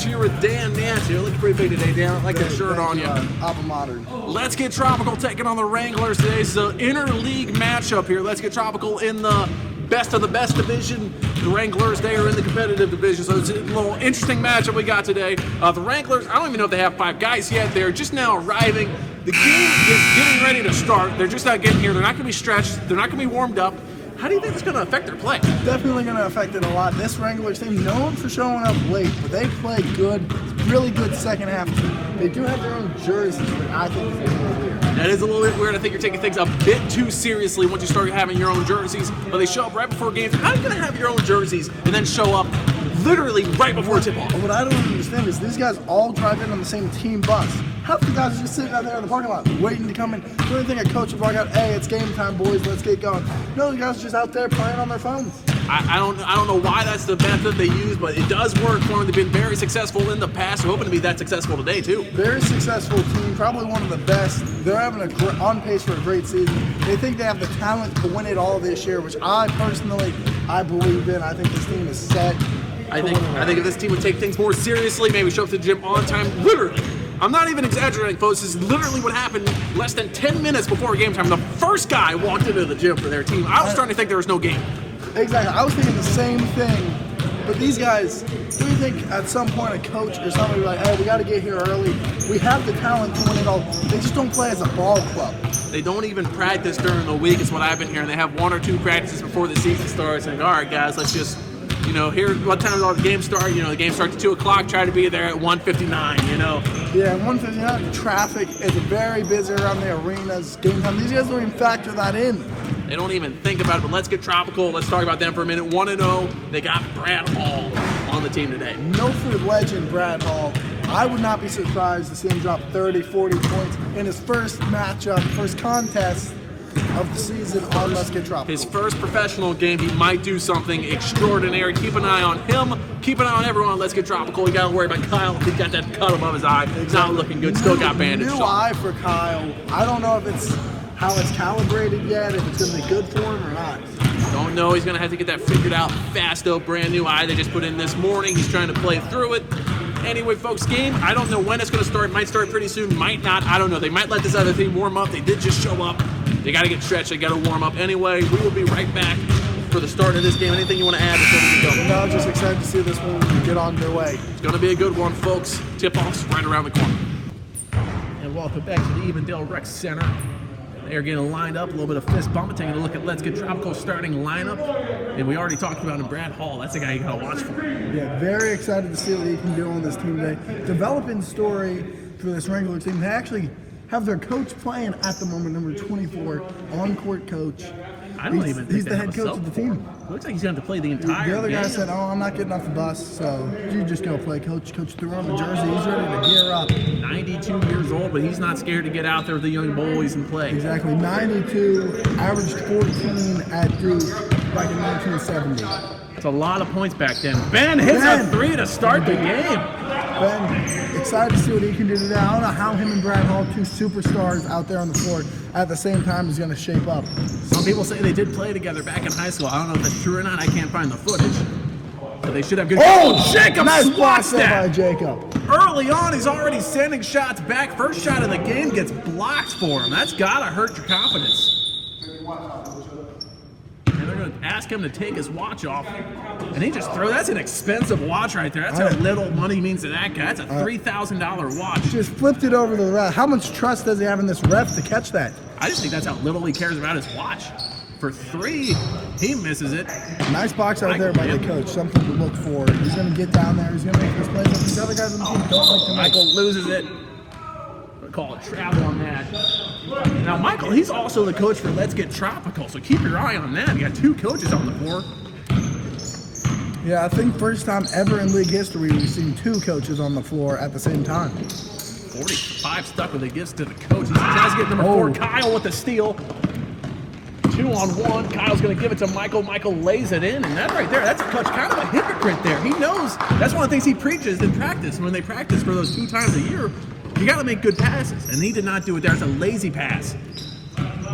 coach here with Dan Nance. You're looking pretty big today, Dan. I like that shirt on you. Alpha Modern. Let's Get Tropical taking on the Wranglers today. It's an interleague matchup here. Let's Get Tropical in the best of the best division. The Wranglers, they are in the competitive division, so it's a little interesting matchup we got today. The Wranglers, I don't even know if they have 5 guys yet. They're just now arriving. The game is getting ready to start. They're just not getting here. They're not going to be stretched. They're not going to be warmed up. How do you think it's going to affect their play? Definitely going to affect it a lot. This Wranglers team, known for showing up late, but they play good, really good second half team. They do have their own jerseys, but I think it's a little weird. That is a little bit weird. I think you're taking things a bit too seriously once you start having your own jerseys, but they show up right before games. How are you going to have your own jerseys and then show up literally right before tip-off? What I don't understand is these guys all drive in on the same team bus. Half the guys are just sitting out there in the parking lot waiting to come in. The only thing a coach would walk out, hey, it's game time, boys, let's get going. No, the guys are just out there playing on their phones. I don't know why that's the method they use, but it does work for them. They've been very successful in the past. We're hoping to be that successful today, too. Very successful team, probably one of the best. They're having on pace for a great season. They think they have the talent to win it all this year, which I personally, I believe in. I think this team is set. I think if this team would take things more seriously, maybe show up to the gym on time, literally. I'm not even exaggerating, folks. This is literally what happened less than 10 minutes before game time. The first guy walked into the gym for their team. I was starting to think there was no game. Exactly. I was thinking the same thing. But these guys, do you think at some point a coach or somebody will be like, hey, we got to get here early. We have the talent to win it all. They just don't play as a ball club. They don't even practice during the week, is what I've been hearing. They have 1 or 2 practices before the season starts. And all right, guys, let's just, here, what time does the game start? The game starts at 2 o'clock. Try to be there at 1:59, Yeah, 1:59. The traffic is very busy around the arenas. Game time. These guys don't even factor that in. They don't even think about it, but let's get tropical. Let's talk about them for a minute. 1-0. They got Brad Hall on the team today. Milford legend Brad Hall. I would not be surprised to see him drop 30, 40 points in his first matchup, first contest of the season on Let's Get Tropical. His first professional game, he might do something extraordinary. Keep an eye on him. Keep an eye on everyone on Let's Get Tropical. You got to worry about Kyle. He's got that cut above his eye. It's not looking good. Still got bandaged. New eye for Kyle. I don't know if it's how it's calibrated yet, if it's going to be good for him or not. Don't know. He's going to have to get that figured out fast, though. Brand new eye they just put in this morning. He's trying to play through it. Anyway, folks, game, I don't know when it's going to start. It might start pretty soon, might not. I don't know. They might let this other team warm up. They did just show up. They got to get stretched. They got to warm up. Anyway, we will be right back for the start of this game. Anything you want to add before we get going? No, I'm just excited to see this one get on their way. It's going to be a good one, folks. Tip-off's right around the corner. And welcome back to the Evendale Rec Center. They're getting lined up, a little bit of fist bump, taking a look at Let's Get Tropical starting lineup. And we already talked about him, Brad Hall. That's the guy you got to watch for. Yeah, very excited to see what he can do on this team today. Developing story for this Wrangler team. They actually have their coach playing at the moment, number 24, on-court coach. I don't even think he's the head coach of the team. Looks like he's going to play the entire The other game. guy said, I'm not getting off the bus, so you just go play, coach. Coach threw on the jersey. He's ready to gear up. 92 years old, but he's not scared to get out there with the young boys and play. Exactly. 92, averaged 14 at Duke back in 1970. That's a lot of points back then. Ben hits a 3 to start the game. Ben, excited to see what he can do today. I don't know how him and Brad Hall, 2 superstars out there on the floor at the same time, is going to shape up. Some people say they did play together back in high school. I don't know if that's true or not. I can't find the footage. But they should have good. Oh, Jacob nice block swats there by that. Jacob. Early on, he's already sending shots back. First shot of the game gets blocked for him. That's got to hurt your confidence. And they're going to ask him to take his watch off. And he just throws. That's an expensive watch right there. That's how little money means to that guy. That's a $3,000 watch. Just flipped it over to the ref. How much trust does he have in this ref to catch that? I just think that's how little he cares about his watch. For 3, he misses it. Nice box out there by the coach. Something to look for. He's going to get down there. He's going to make this play. These other guys on the team don't like to make. Michael loses it. We'll call it travel on that. Now, Michael, he's also the coach for Let's Get Tropical, so keep your eye on that. You got 2 coaches on the floor. Yeah, I think first time ever in league history we've seen 2 coaches on the floor at the same time. 45 stuck with the gifts to the coach. He tries to get number 4, Kyle with the steal. 2-on-1. Kyle's going to give it to Michael. Michael lays it in, and that right there, that's a coach, kind of a hypocrite there. He knows that's one of the things he preaches in practice. When they practice for those 2 times a year, you got to make good passes, and he did not do it there. It's a lazy pass.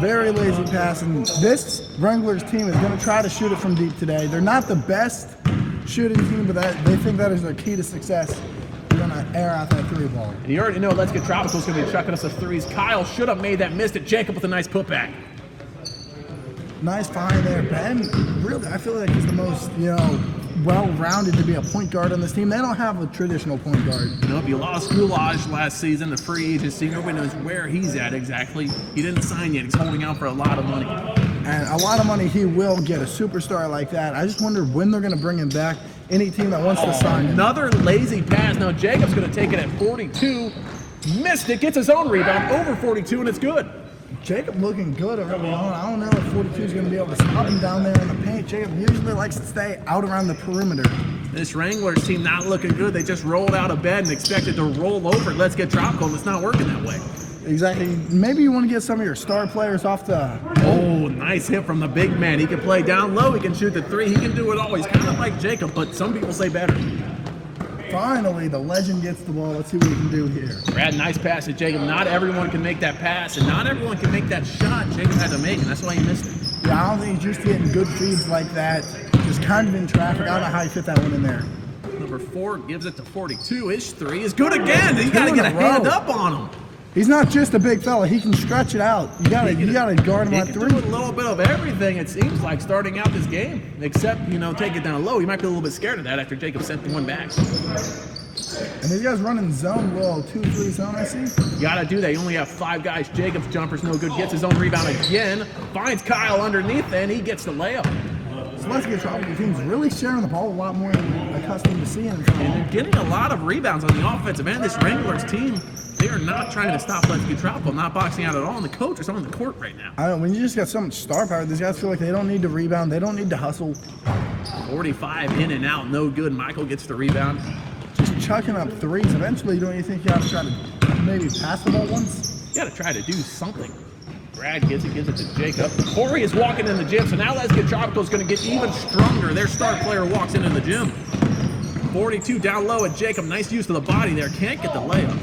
Very lazy pass, and this Wranglers team is going to try to shoot it from deep today. They're not the best shooting team, but they think that is their key to success. trying to air out that three ball. And you already know Let's Get Tropical is going to be chucking us a threes. Kyle should have made that, missed it. Jacob with a nice putback. Nice find there. Ben, really, I feel like he's the most, well-rounded to be a point guard on this team. They don't have a traditional point guard. Nope, he lost Goulage last season, the free agency. Nobody knows where he's at exactly. He didn't sign yet. He's holding out for a lot of money. And a lot of money he will get, a superstar like that. I just wonder when they're going to bring him back. Any team that wants to sign him. Another lazy pass. Now Jacob's going to take it at 42. Missed it, gets his own rebound over 42, and it's good. Jacob looking good over the line. I don't know if 42 is going to be able to stop him down there in the paint. Jacob usually likes to stay out around the perimeter. This Wranglers team not looking good. They just rolled out of bed and expected to roll over. Let's Get Tropical, and it's not working that way. Exactly. Maybe you want to get some of your star players off the... Oh, nice hit from the big man. He can play down low. He can shoot the three. He can do it all. He's kind of like Jacob, but some people say better. Finally, the legend gets the ball. Let's see what we can do here. Brad, nice pass to Jacob. Not everyone can make that pass, and not everyone can make that shot Jacob had to make, and that's why he missed it. Yeah, I don't think he's used to getting good feeds like that. Just kind of in traffic. I don't know how he fit that one in there. Number 4 gives it to 42. His three is good again. He's got to get a hand up on him. He's not just a big fella. He can stretch it out. You gotta guard him on three. He can do a little bit of everything, it seems like, starting out this game. Except, take it down low. He might be a little bit scared of that after Jacob sent the one back. And these guys running zone, 2-3 zone, I see. You gotta do that. You only have 5 guys. Jacob's jumper's no good. Gets his own rebound again. Finds Kyle underneath, and he gets the layup. So Let's Get Tropical team's really sharing the ball a lot more than we're accustomed to seeing. And they're getting a lot of rebounds on the offensive end. This Wranglers team, they are not trying to stop Let's Get Tropical, not boxing out at all. And the coach is on the court right now. I don't know, when you just got so much star power, these guys feel like they don't need to rebound. They don't need to hustle. 45 in and out, no good. Michael gets the rebound. Just chucking up threes. Eventually, don't you think you have to try to maybe pass the ball once? You gotta try to do something. Brad gives it to Jacob. Corey is walking in the gym, so now Let's Get Tropical is going to get even stronger. Their star player walks in the gym. 42 down low at Jacob. Nice use of the body there. Can't get the layup.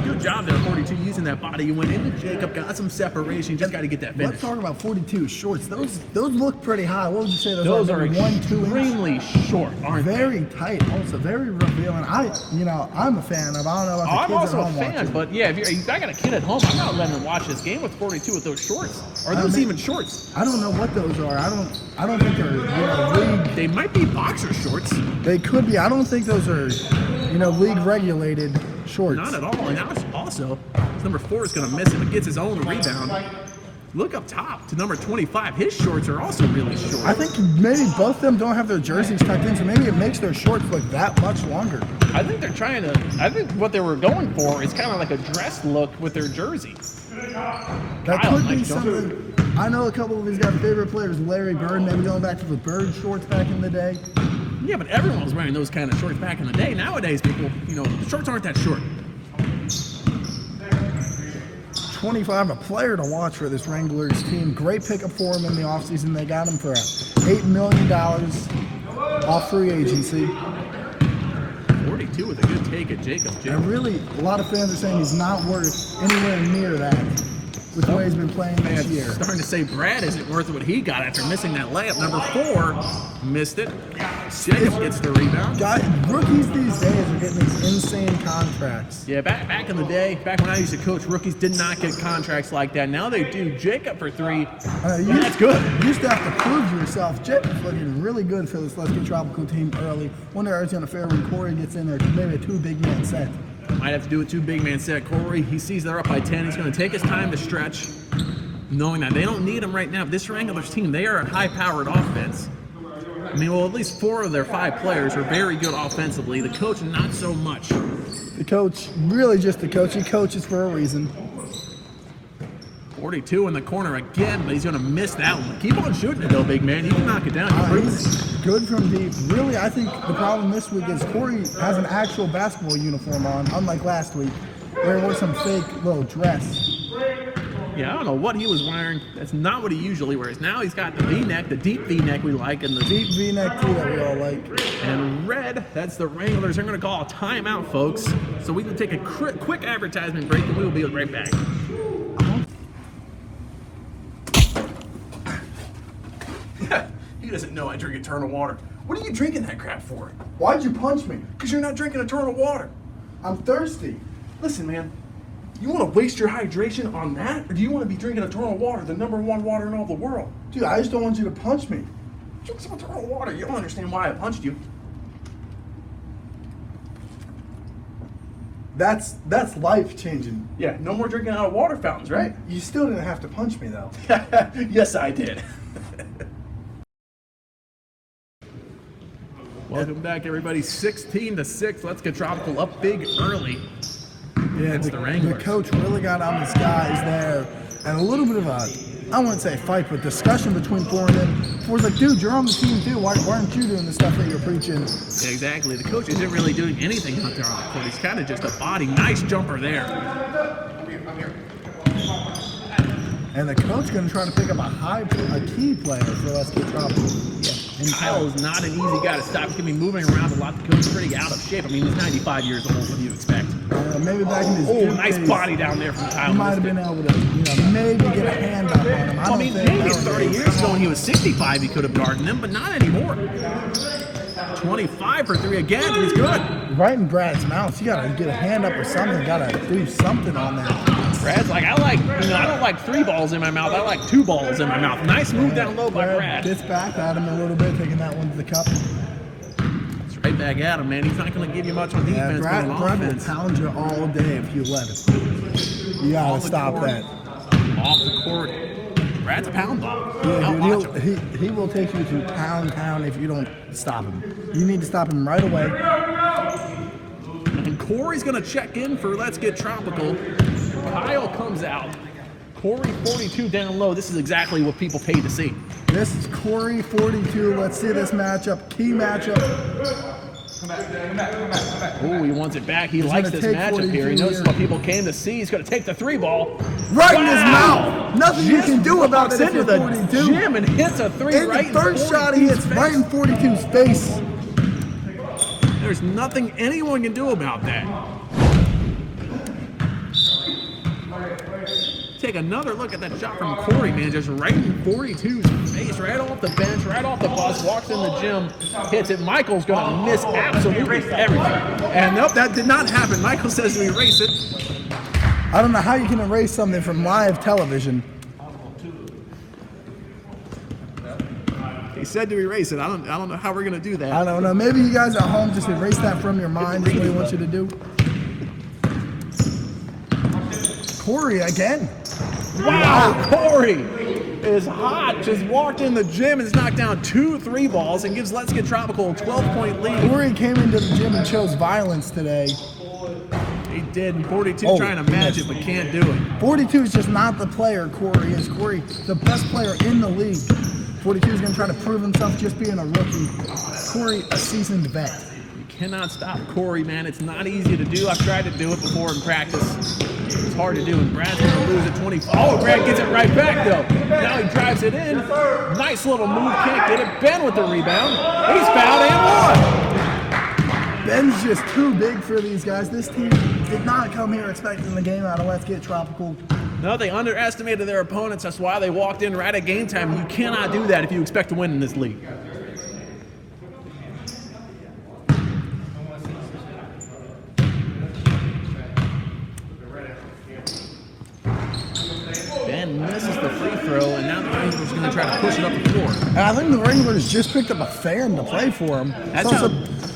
Good job there, 42, using that body. You went into Jacob, got some separation. You just got to get that finish. Let's talk about 42 shorts. Those look pretty high. What would you say those are? 1-2 extremely short, aren't they? Very tight, also very revealing. I'm a fan of. I don't know about the I'm kids also at a home fan, watching. but yeah, if I got a kid at home, I'm not letting him watch this game with 42 with those shorts. Are those even shorts? I don't know what those are. I don't think they're league. They might be boxer shorts. They could be. I don't think those are league regulated shorts. Not at all. And now also, number 4 is going to miss him and gets his own rebound. Look up top to number 25. His shorts are also really short. I think maybe both of them don't have their jerseys tucked in, so maybe it makes their shorts look that much longer. I think they're trying to. I think what they were going for is kind of like a dress look with their jersey. That could be something. I know a couple of these guys' favorite players, Larry Bird, maybe going back to the Bird shorts back in the day. Yeah, but everyone was wearing those kind of shorts back in the day. Nowadays, people, shorts aren't that short. 25, a player to watch for this Wranglers team. Great pickup for him in the offseason. They got him for $8 million off free agency. 42 with a good take at Jacob's gym. And really, a lot of fans are saying he's not worth anywhere near that with the way he's been playing this year. Starting to say Brad isn't worth what he got after missing that layup. Number 4 missed it. Jacob gets the rebound. Rookies these days are getting these insane contracts. Yeah, back in the day, back when I used to coach, rookies did not get contracts like that. Now they do. Jacob for 3. That's good. You used to have to prove yourself. Jacob's looking really good for this Let's Get Tropical team early. Wonder how he's going to fare when Corey gets in there. Maybe a 2 big man set. Might have to do a 2 big man set. Corey, he sees they're up by 10. He's going to take his time to stretch, knowing that they don't need him right now. This Wranglers team, they are a high-powered offense. I mean, well, at least 4 of their 5 players are very good offensively. The coach, not so much. The coach, really just the coach. He coaches for a reason. 42 in the corner again, but he's going to miss that one. Keep on shooting it, though, big man. You can knock it down. He's good from deep. Really, I think the problem this week is Corey has an actual basketball uniform on, unlike last week, where he wore some fake little dress. Yeah, I don't know what he was wearing. That's not what he usually wears. Now he's got the V-neck, the deep V-neck we like, and the deep V-neck too that we all like. And red, that's the Wranglers. They're going to call a timeout, folks. So we can take a quick advertisement break, and we will be right back. He doesn't know I drink eternal water. What are you drinking that crap for? Why'd you punch me? Because you're not drinking a turn of water. I'm thirsty. Listen, man. You want to waste your hydration on that? Or do you want to be drinking a turn of water, the #1 water in all the world? Dude, I just don't want you to punch me. Drink some turn of water. You don't understand why I punched you. That's life changing. Yeah, no more drinking out of water fountains, right? You still didn't have to punch me though. Yes, I did. Welcome back, everybody. 16-6. Let's get Tropical up big early. Yeah, Against the Wranglers. The coach really got on his guys there, and a little bit of a, I wouldn't say fight, but discussion between Four and them. Four's like, dude, you're on the team too. Why aren't you doing the stuff that you're preaching? Yeah, exactly. The coach isn't really doing anything out there on the court. He's kind of just a body. Nice jumper there. And the coach going to try to pick up a key player for Let's Get Tropical. Yeah. And Kyle is not an easy guy to stop. He's going to be moving around a lot. The coach is pretty out of shape. I mean, he's 95 years old. What do you expect? Maybe back in his Oh, nice days, body down there from Kyle. He might have been able to, maybe get a hand up on him. I mean, maybe 30 years ago when he was 65, he could have guarded him, but not anymore. 25 for 3 again. He's good. Right in Brad's mouth. You got to get a hand up or something. Got to do something on that. Brad's like, I don't like 3 balls in my mouth. I like 2 balls in my mouth. Nice move down low by Brad. Gets back at him a little bit, taking that one to the cup. It's right back at him, man. He's not going to give you much on defense, but on Brad will offense. pound you all day if you let him. You got to stop that. Off the court. Brad's a pound ball. Yeah, dude, he will take you to pound town if you don't stop him. You need to stop him right away. And Corey's going to check in for Let's Get Tropical. Kyle comes out. Corey 42 down low. This is exactly what people paid to see. This is Corey 42. Let's see this matchup. Key matchup. Come back. Oh, he wants it back. He likes this matchup here. He knows what people came to see. He's going to take the 3 ball. Right in his mouth. Nothing you can do about it if into you're the 42. gym and hits a 3 And right the third shot he hits right in 42's face. There's nothing anyone can do about that. Take another look at that shot from Corey, man. Just right in 42's face, right off the bench, right off the bus, walks in the gym, hits it. Michael's going to miss absolutely everything. And nope, that did not happen. Michael says to erase it. I don't know how you can erase something from live television. He said to erase it. I don't know how we're going to do that. I don't know. Maybe you guys at home just erase that from your mind. Is what he wants you to do. Corey again. Wow, Corey is hot. Just walked in the gym and has knocked down 2 3 balls and gives Let's Get Tropical a 12-point lead. Corey came into the gym and chose violence today. He did, and 42 trying to match it but can't do it. 42 is just not the player Corey is. Corey, the best player in the league. 42 is going to try to prove himself just being a rookie. Corey, a seasoned vet. You cannot stop Corey, man. It's not easy to do. I've tried to do it before in practice. It's hard to do, and Brad's going to lose at 25. Oh, Brad gets it right back, though. Now he drives it in. Nice little move. Can't get it. Ben with the rebound. He's fouled and won. Ben's just too big for these guys. This team did not come here expecting the game out of Let's Get Tropical. No, they underestimated their opponents. That's why they walked in right at game time. You cannot do that if you expect to win in this league. Ben misses the free throw, and now the Wranglers are going to try to push it up the floor. And I think the Wranglers just picked up a fan to play for him.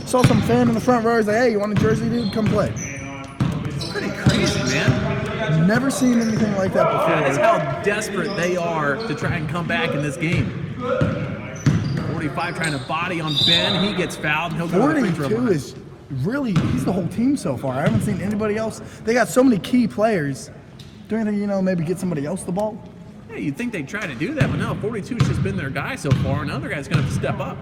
Saw some fan in the front row. He's like, hey, you want a jersey, dude? Come play. It's pretty crazy, man. Never seen anything like that before. That's how desperate they are to try and come back in this game. 45 trying to body on Ben. He gets fouled, and he'll go to the free throw 42 line. is really, he's the whole team so far. I haven't seen anybody else. They got so many key players. Do anything, maybe get somebody else the ball? Yeah, you'd think they'd try to do that, but no, 42's just been their guy so far, and the other guy's going to have to step up.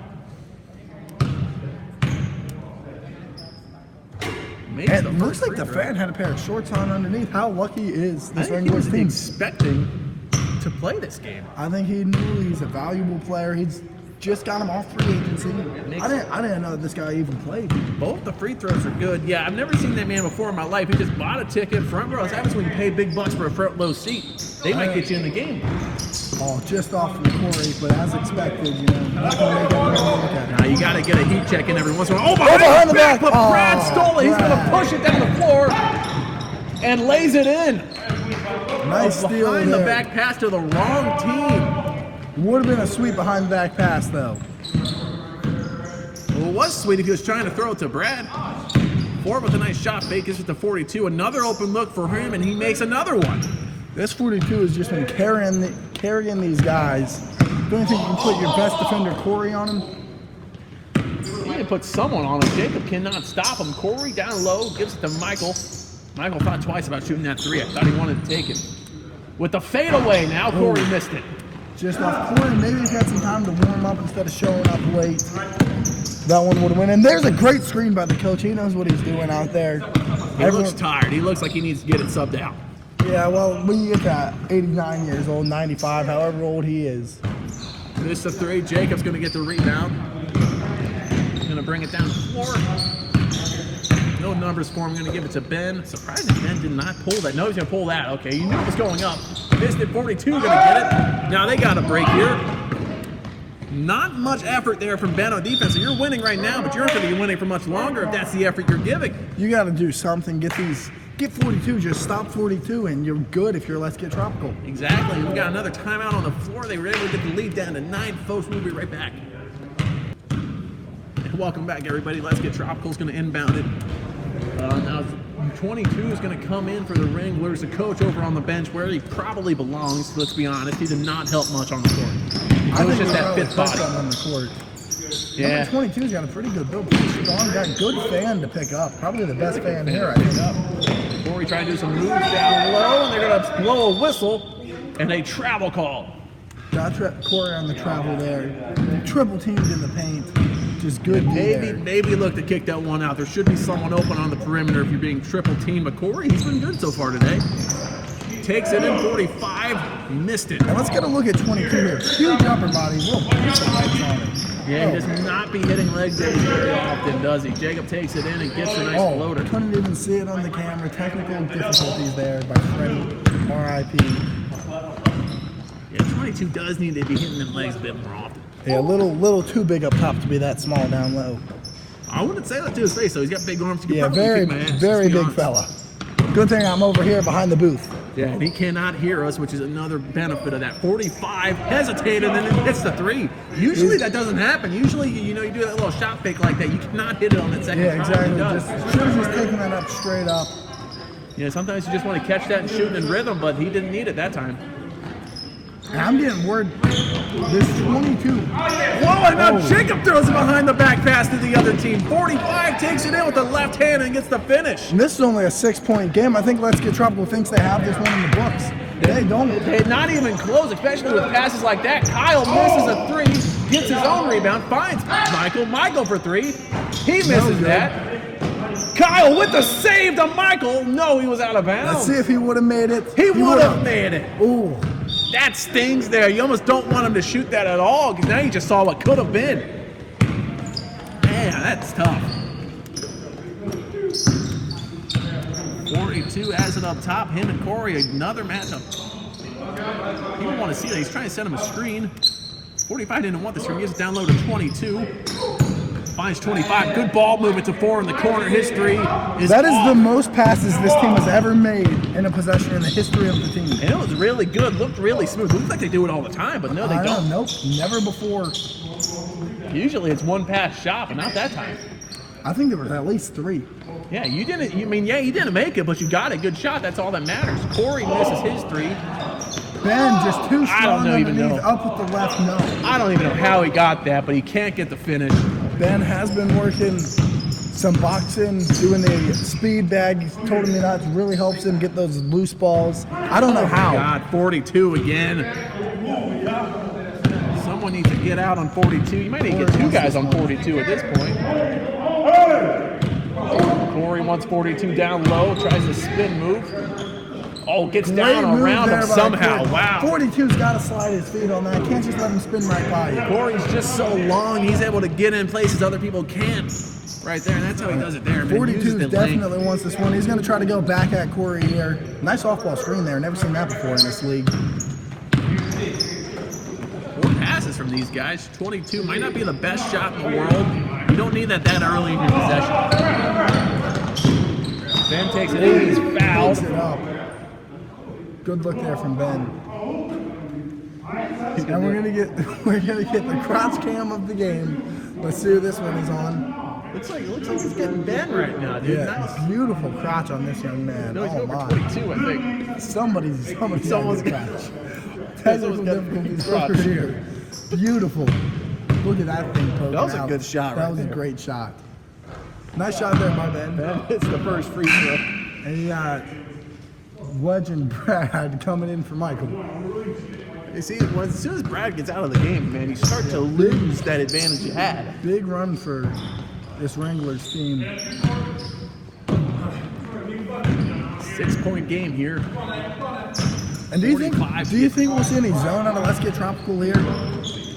And it looks like the fan had a pair of shorts on underneath. How lucky is I this think he Wranglers was team? expecting to play this game. I think he knew he's a valuable player. just got him off free agency. I didn't know that this guy even played. Both the free throws are good. Yeah, I've never seen that man before in my life. He just bought a ticket, front row. That happens when you pay big bucks for a front row seat. They might get you in the game. Oh, just off from Corey, but as expected, you know, not going to make everyone look at it. Now you got to get a heat check in every once in a while. Oh, behind the back, but Brad stole it. He's going to push it down the floor and lays it in. Nice steal behind there. The back pass to the wrong team. Would have been a sweep behind the back pass, though. Well, it was sweet if he was trying to throw it to Brad. Ford with a nice shot fake gets it to 42. Another open look for him, and he makes another one. This 42 has just been carrying these guys. Don't you think you can put your best defender, Corey, on him? You need to put someone on him. Jacob cannot stop him. Corey down low, gives it to Michael. Michael thought twice about shooting that three. I thought he wanted to take it. With the fadeaway now, Corey missed it. Just off Corey, maybe he had some time to warm up instead of showing up late. That one would have went in. There's a great screen by the coach. He knows what he's doing out there. He looks tired. He looks like he needs to get it subbed out. Yeah, well, when you get to 89 years old, 95, however old he is. This is a three. Jacob's going to get the rebound. He's going to bring it down the floor. No numbers for him. Going to give it to Ben. Surprising Ben did not pull that. No, he's going to pull that. Okay, you knew it was going up. Missed it. 42 going to get it. Now they got a break here. Not much effort there from Ben on defense. So you're winning right now, but you're not going to be winning for much longer if that's the effort you're giving. You got to do something. Get 42. Just stop 42, and you're good if you're Let's Get Tropical. Exactly. We got another timeout on the floor. They were able to get the lead down to 9. Folks, we'll be right back. And welcome back, everybody. Let's Get Tropical is going to inbound it. Now 22 is going to come in for the Wranglers. The coach over on the bench where he probably belongs. Let's be honest, he did not help much on the court. It was just that fifth body on the court. Yeah. Number 22's got a pretty good build, pretty strong, got good fan to pick up. Probably the best fan here, I think. Corey trying to do some moves down low, and they're going to blow a whistle and a travel call. Got Corey on the travel there. Triple teamed in the paint. Just good. Maybe look to kick that one out. There should be someone open on the perimeter if you're being triple teamed. But Corey, he's been good so far today. Takes it in 45, missed it. Now let's get a look at 22 here. Huge upper body, real legs on it. Yeah, he does not be hitting leg days very often, does he? Jacob takes it in and gets a nice floater. Couldn't even see it on the camera. Technical difficulties there by Freddie. R.I.P. Yeah, 22 does need to be hitting them legs a bit more often. Yeah, a little too big up top to be that small down low. I wouldn't say that to his face, though. He's got big arms. Yeah, very big fella. Good thing I'm over here behind the booth. Yeah, and he cannot hear us, which is another benefit of that. 45, hesitated, and then it hits the three. Usually that doesn't happen. Usually, you do that little shot fake like that. You cannot hit it on that second try. Yeah, exactly. Should have just taken that up straight up. Yeah, sometimes you just want to catch that and shoot in rhythm, but he didn't need it that time. And I'm getting word, this 22. Whoa, and now Jacob throws it behind the back pass to the other team. 45 takes it in with the left hand and gets the finish. And this is only a 6-point game. I think Let's Get Tropical thinks they have this one in the books. They don't. They're not even close, especially with passes like that. Kyle misses a three, gets his own rebound, finds Michael for three. He misses that. Kyle with the save to Michael. No, he was out of bounds. Let's see if he would have made it. He would have made it. Ooh. That stings there. You almost don't want him to shoot that at all because now you just saw what could have been. Man, that's tough. 42 has it up top. Him and Corey, another matchup. You don't want to see that. He's trying to send him a screen. 45 didn't want the screen. He gets it down low to 22. Finds 25. Good ball movement to 4 in the corner. His three is That is off. the most passes this team has ever made in a possession in the history of the team. And it was really good. Looked really smooth. Looks like they do it all the time, but no, they don't. Nope, never before. Usually it's one pass shot, but not that time. I think there was at least 3. Yeah, you didn't. You didn't make it, but you got a good shot. That's all that matters. Corey misses his three. Ben just too strong even know. Up with the left, no. I don't even know how he got that, but he can't get the finish. Ben has been working some boxing, doing the speed bag. He's told me that really helps him get those loose balls. I don't know how. God, 42 again. Someone needs to get out on 42. You might need to get 2 guys on 42 at this point. Corey wants 42 down low, tries to spin move. Oh, gets Great down move around there him by somehow. Corey. Wow. 42's got to slide his feet on that. Can't just let him spin right by you. Corey's just so long, he's able to get in places other people can't. Right there, and that's how he does it there. 42 definitely wants this one. He's going to try to go back at Corey here. Nice off-ball screen there. Never seen that before in this league. 4 passes from these guys. 22 might not be the best shot in the world. You don't need that early in your possession. Ben takes it in. He's fouled. Takes it up. Good look there from Ben. And we're gonna get the crotch cam of the game. Let's see who this one is on. Looks like he's getting bent right now, dude. Yeah, Nice. Beautiful crotch on this young man. No, he's Oh over my. 22, I think. Someone's Someone's got got- crotch. Technical got difficulties crotch. over here. Beautiful. Look at that thing poking That was a out. good shot That right was a there. great shot. Nice shot there, my man. It's the first free throw. And you got Legend Brad coming in for Michael. You see, as soon as Brad gets out of the game, man, you start to lose that advantage you had. Big run for this Wranglers team. 6-point game here. And do you 45. think we'll see any zone out of Let's Get Tropical here?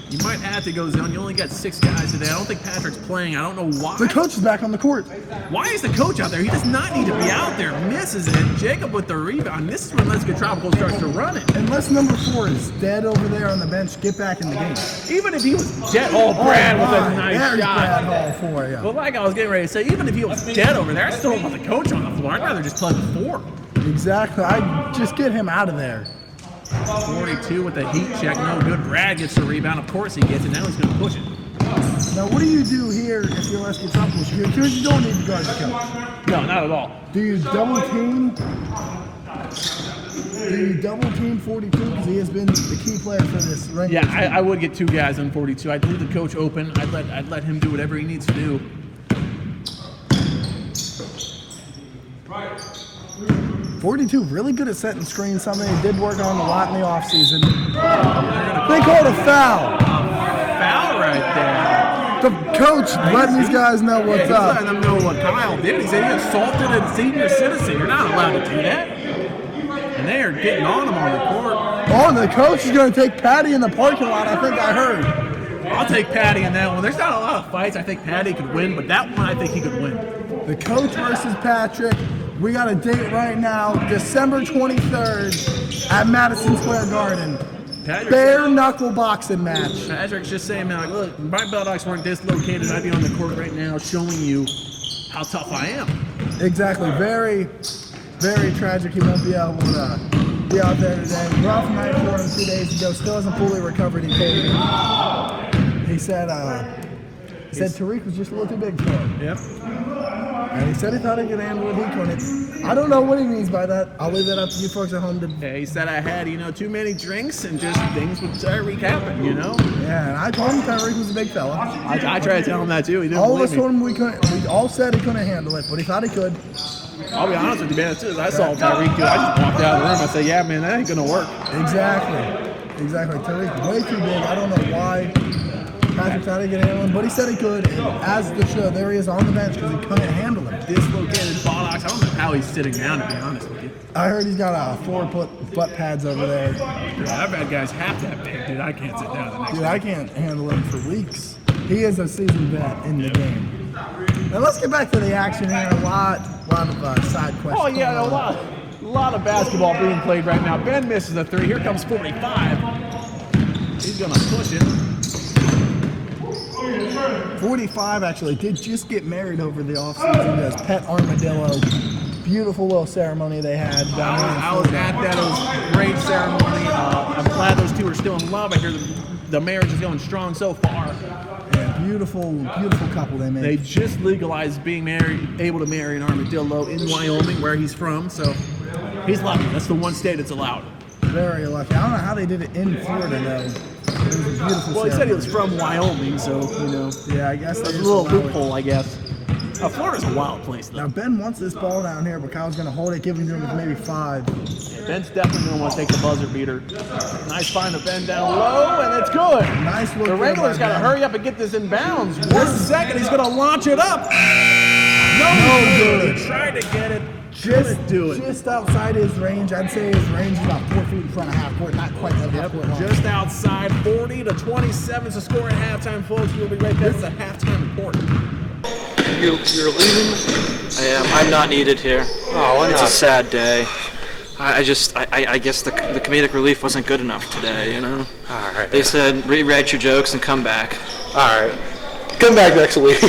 You might have to go zone. You only got 6 guys today. I don't think Patrick's playing. I don't know why. The coach is back on the court. Why is the coach out there? He does not need to be out there. Misses it. Jacob with the rebound. This is when Let's Get Tropical starts to run it. Unless number 4 is dead over there on the bench, get back in the game. Even if he was dead. Oh, Brad with a nice There's Brad shot. Hall for you. Well, like I was getting ready to say, even if he was dead over there, I still don't want the coach on the floor. I'd rather just play the 4. Exactly. I just get him out of there. 42 with the heat check. No good. Brad gets the rebound. Of course he gets it. Now he's going to push it. Now, what do you do here if you're Let's Get Tropical? Because you don't need to guard the coach. No, not at all. Do you double team? Do you double team 42? Because he has been the key player for this Wranglers Yeah, team. I would get 2 guys on 42. I'd leave the coach open. I'd let him do whatever he needs to do. 42 really good at setting screens, something he did work on a lot in the offseason. They called a foul. Foul right there. The coach letting these guys know what's He's up. letting them know what Kyle did. He said he assaulted a senior citizen. You're not allowed to do that. And they are getting on him on the court. Oh, and the coach is going to take Patty in the parking lot, I think I heard. I'll take Patty in that one. There's not a lot of fights I think Patty could win, but that one I think he could win. The coach versus Patrick. We got a date right now, December 23rd at Madison Square Garden. Bare knuckle boxing match. Patrick's just saying, man, like, look, my buttocks weren't dislocated. I'd be on the court right now showing you how tough I am. Exactly. Very, very tragic. He won't be able to be out there today. Rough night for him 2 days ago. Still hasn't fully recovered. He told me. He said Tariq was just a little too big for him. Yep. And he said he thought he could handle it. He couldn't. I don't know what he means by that. I'll leave that up to you folks at home to. Yeah, he said I had, too many drinks and just things with Tyreek happen, Yeah, and I told him Tyreek was a big fella. I tried to tell him that too. He didn't All of us believe told me. him we couldn't. We all said he couldn't handle it, but he thought he could. I'll be honest with you, man. As soon as I saw Tyreek do it, I just walked out of the room. I said, yeah, man, that ain't gonna work. Exactly. Tyreek way too big. I don't know why Patrick thought he could handle him, but he said he could. And as the show, there he is on the bench because he couldn't handle him. Dislocated buttocks. I don't know how he's sitting down, to be honest with you. I heard he's got 4 butt pads over there. I've had guys have that big, dude. I can't sit down the next Dude, I can't handle him for weeks. He is a seasoned vet in the game. Now let's get back to the action here. A lot of side questions. Oh, yeah, going a on. lot of basketball being played right now. Ben misses a 3. Here comes 45. He's gonna push it. 45 actually did just get married over the offseason as Pet Armadillo. Beautiful little ceremony they had down there in I was Florida. at that. It was a great ceremony. I'm glad those two are still in love. I hear the marriage is going strong so far. Yeah, beautiful couple they made. They just legalized being able to marry an armadillo in Wyoming, where he's from. So he's lucky. That's the one state it's allowed. Very lucky. I don't know how they did it in Florida though. It was a beautiful Well, he said he was ceremony. from Wyoming, so Yeah, I guess that's they a just little allow it. loophole, I guess. Florida's a wild place, though. Now Ben wants this ball down here, but Kyle's gonna hold it, giving him maybe 5. Ben's definitely going to want to take the buzzer beater. Nice find of Ben down low, and it's good. Nice look. The here Wranglers by got to Ben. hurry up and get this in bounds. 1 second, he's going to launch it up. No good. He tried to get it couldn't do it. Just outside his range. I'd say his range is about 4 feet in front of half court, not quite that half court line. Just outside, 40-27 is the score at halftime, folks. We'll be right back with the halftime report. You're leaving? I am. I'm not needed here. Oh, why not? It's a sad day. I guess the comedic relief wasn't good enough today, you know? All right. They said rewrite your jokes and come back. All right. Come back next week.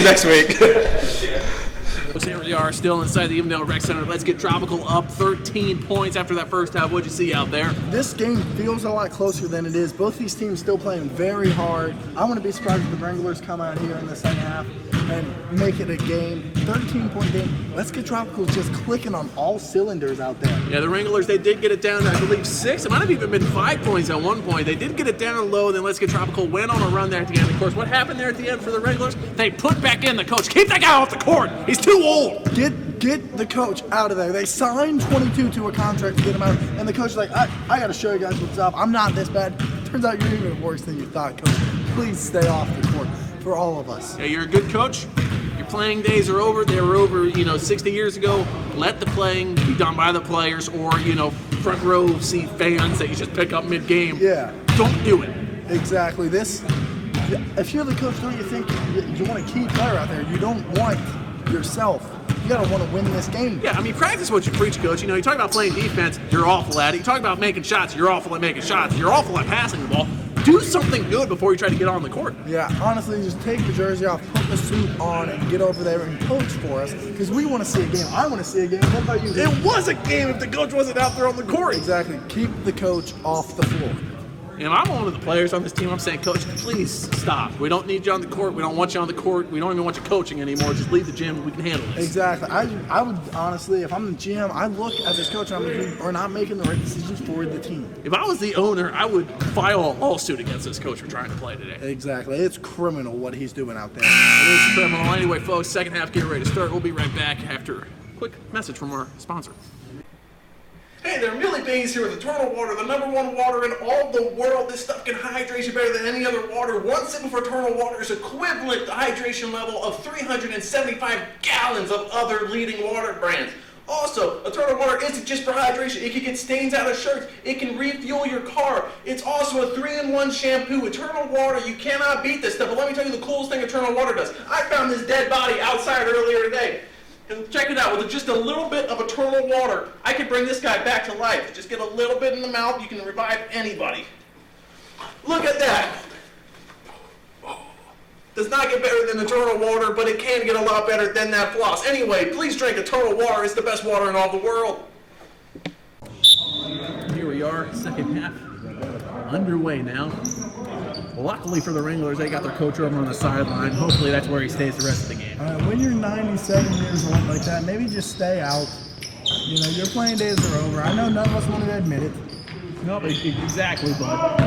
Here we are, still inside the Evendale Rec Center. Let's get Tropical up 13 points after that first half. What'd you see out there? This game feels a lot closer than it is. Both these teams still playing very hard. I wouldn't be surprised if the Wranglers come out here in the second half and make it a game. 13-point game. Let's get Tropical just clicking on all cylinders out there. Yeah, the Wranglers, they did get it down to, I believe, 6. It might have even been 5 points at one point. They did get it down low, then Let's Get Tropical went on a run there at the end. Of course, what happened there at the end for the Wranglers? They put back in the coach. Keep that guy off the court. He's too old. Get the coach out of there. They signed 22 to a contract to get him out, and the coach is like, I got to show you guys what's up. I'm not this bad. Turns out you're even worse than you thought, coach. Please stay off the court for all of us. Yeah, you're a good coach. Your playing days are over. They were over, 60 years ago. Let the playing be done by the players, or, front row seat fans that you just pick up mid-game. Yeah. Don't do it. Exactly. If you're the coach, don't you think you want a key player out there? You don't want yourself. You gotta want to win this game. Yeah, practice what you preach, coach. You talk about playing defense, you're awful at it. You talk about making shots, you're awful at making shots. You're awful at passing the ball. Do something good before you try to get on the court. Yeah, honestly, just take the jersey off, put the suit on, and get over there and coach for us, because we want to see a game. I want to see a game. What about you? It was a game if the coach wasn't out there on the court. Exactly. Keep the coach off the floor. And I'm one of the players on this team. I'm saying, coach, please stop. We don't need you on the court. We don't want you on the court. We don't even want you coaching anymore. Just leave the gym. We can handle this. Exactly. I would honestly, if I'm the GM, I look at this coach and I'm like, we're not making the right decisions for the team. If I was the owner, I would file a lawsuit against this coach for trying to play today. Exactly. It's criminal what he's doing out there. It is criminal. Anyway, folks, second half getting ready to start. We'll be right back after a quick message from our sponsor. Hey there, Millie Bays here with Eternal Water, the #1 water in all the world. This stuff can hydrate you better than any other water. One sip of Eternal Water is equivalent to hydration level of 375 gallons of other leading water brands. Also, Eternal Water isn't just for hydration. It can get stains out of shirts. It can refuel your car. It's also a 3-in-1 shampoo. Eternal Water, you cannot beat this stuff. But let me tell you the coolest thing Eternal Water does. I found this dead body outside earlier today. And check it out, with just a little bit of Eternal Water, I can bring this guy back to life. Just get a little bit in the mouth, you can revive anybody. Look at that. Does not get better than Eternal Water, but it can get a lot better than that floss. Anyway, please drink Eternal Water. It's the best water in all the world. Here we are, second half underway now. Luckily for the Wranglers, they got their coach over on the sideline. Hopefully that's where he stays the rest of the game. When you're 97 years old like that, maybe just stay out. Your playing days are over. I know none of us want to admit it. No, exactly, bud.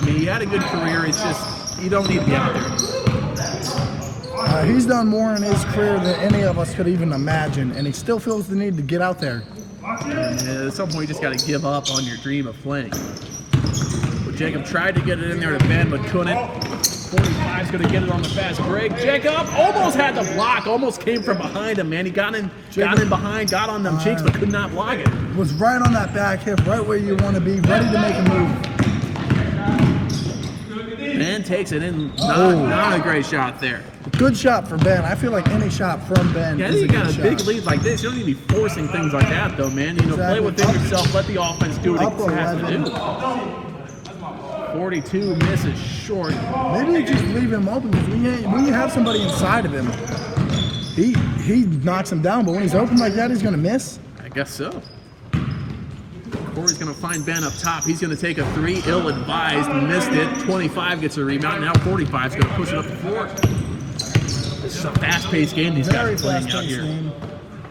He had a good career. It's just, you don't need to be out there. He's done more in his career than any of us could even imagine, and he still feels the need to get out there. And at some point, you just got to give up on your dream of playing. But Jacob tried to get it in there to Ben, but couldn't. 45's going to get it on the fast break. Jacob almost had the block, almost came from behind him, man. He got in behind, got on them cheeks, but could not block it. Was right on that back hip, right where you want to be, ready to make a move. Ben takes it in. Not a great shot there. Good shot for Ben. I feel like any shot from Ben Yeah, I is think a you got good a big shot. lead like this. You don't need to be forcing things like that, though, man. Play within yourself. Let the offense do what it has to do. 42 misses short. Maybe you just leave him open because when you have somebody inside of him, he knocks him down. But when he's open like that, he's going to miss. I guess so. Corey's going to find Ben up top. He's going to take a three, ill-advised, missed it. 25 gets a rebound. Now 45 is going to push it up the floor. This is a fast-paced game these guys are playing out here. Game.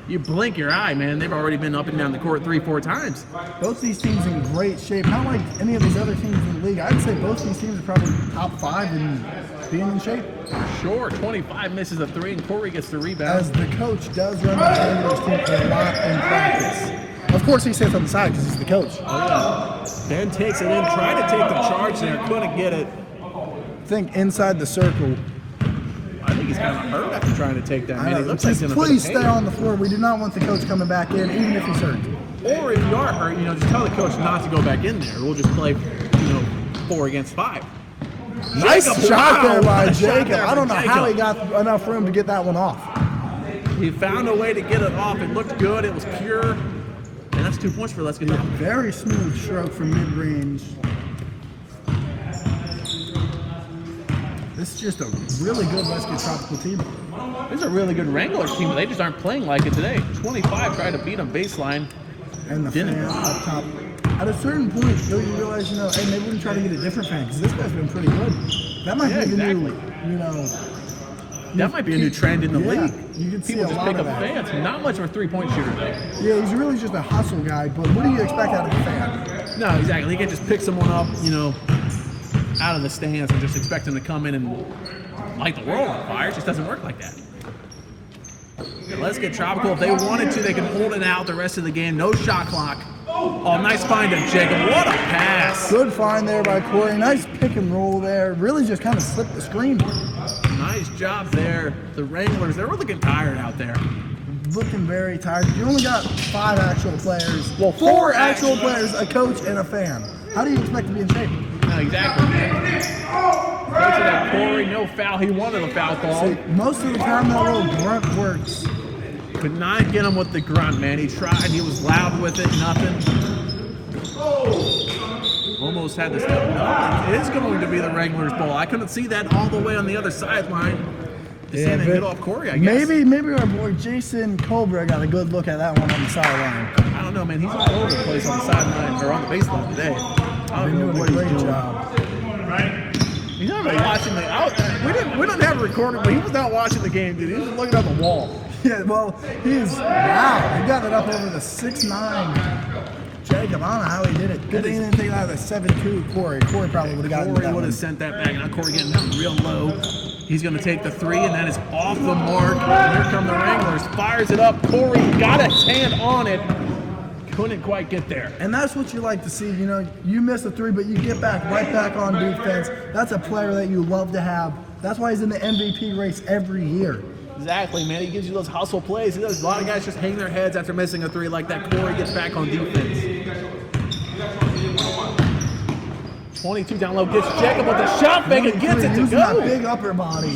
You blink your eye, man. They've already been up and down the court 3-4 times. Both these teams in great shape. Not like any of these other teams in the league. I'd say both these teams are probably top 5 in being in shape. Sure, 25 misses a three, and Corey gets the rebound. As the coach does run the Wranglers team a lot in practice. Of course, he sits on the side because he's the coach. Ben takes it in, tried to take the charge there, couldn't get it. Think inside the circle. I think he's kind of hurt after trying to take that, man. He looks like he's in a bit of Please pain. stay on the floor. We do not want the coach coming back in, even if he's hurt. Or if you are hurt, just tell the coach not to go back in there. We'll just play, 4 against 5. Nice Jacob, shot there wow, by what a shot Jacob. there I don't by know how he Jacob. got enough room to get that one off. He found a way to get it off. It looked good. It was pure. And that's 2 points for Let's Get Tropical. Very smooth stroke from mid-range. This is just a really good Let's Get Tropical team. This is a really good Wranglers team, but they just aren't playing like it today. 25 tried to beat them baseline. And the Didn't. fan up top. At a certain point, though, you realize, hey, maybe we can try to get a different fan, because this guy's been pretty good. That might be the new, That might be a new trend in the league. You can see People a just lot pick of up that. fans. Not much of a three-point shooter today. Yeah, he's really just a hustle guy, but what do you expect out of a fan? No, exactly. He can't just pick someone up, out of the stands and just expect him to come in and light the world on fire. It just doesn't work like that. Let's Get Tropical. If they wanted to, they can hold it out the rest of the game. No shot clock. Oh, nice find of Jacob. What a pass. Good find there by Corey. Nice pick and roll there. Really just kind of slipped the screen. Nice job there. The Wranglers, they were looking tired out there. Looking very tired. You only got 5 actual players. Well, 4 actual players, a coach, and a fan. How do you expect to be in shape? No, exactly. Coach of that Corey, no foul. He wanted a foul call. See, most of the time that little grunt works. Could not get him with the grunt, man. He tried. He was loud with it. Nothing. Almost had this. No, it is going to be the Wranglers' ball. I couldn't see that all the way on the other sideline. Just yeah, get off Corey, I guess. Maybe our boy Jason Colbert got a good look at that one on the sideline. I don't know, man. He's all over the place on the sideline or on the baseline today. I don't know what he's doing. Job. He's not really watching the. We didn't have it recorded, but he was not watching the game, dude. He was just looking at the wall. Yeah, well, wow. He got it up over the 6'9". Jacob, I don't know how he did it. Good thing he didn't take it out of the 7'2". Corey probably would have gotten Corey that would one. have sent that back. Now Corey getting down real low. He's going to take the 3, and that is off the mark. Here come the Wranglers. Fires it up. Corey got his hand on it. Couldn't quite get there. And that's what you like to see. You miss a 3, but you get right back on defense. That's a player that you love to have. That's why he's in the MVP race every year. Exactly, man. He gives you those hustle plays. A lot of guys just hang their heads after missing a 3 like that. Corey gets back on defense. 22 down low, gets Jacob with the shot fake and gets it to Using that go. big upper body.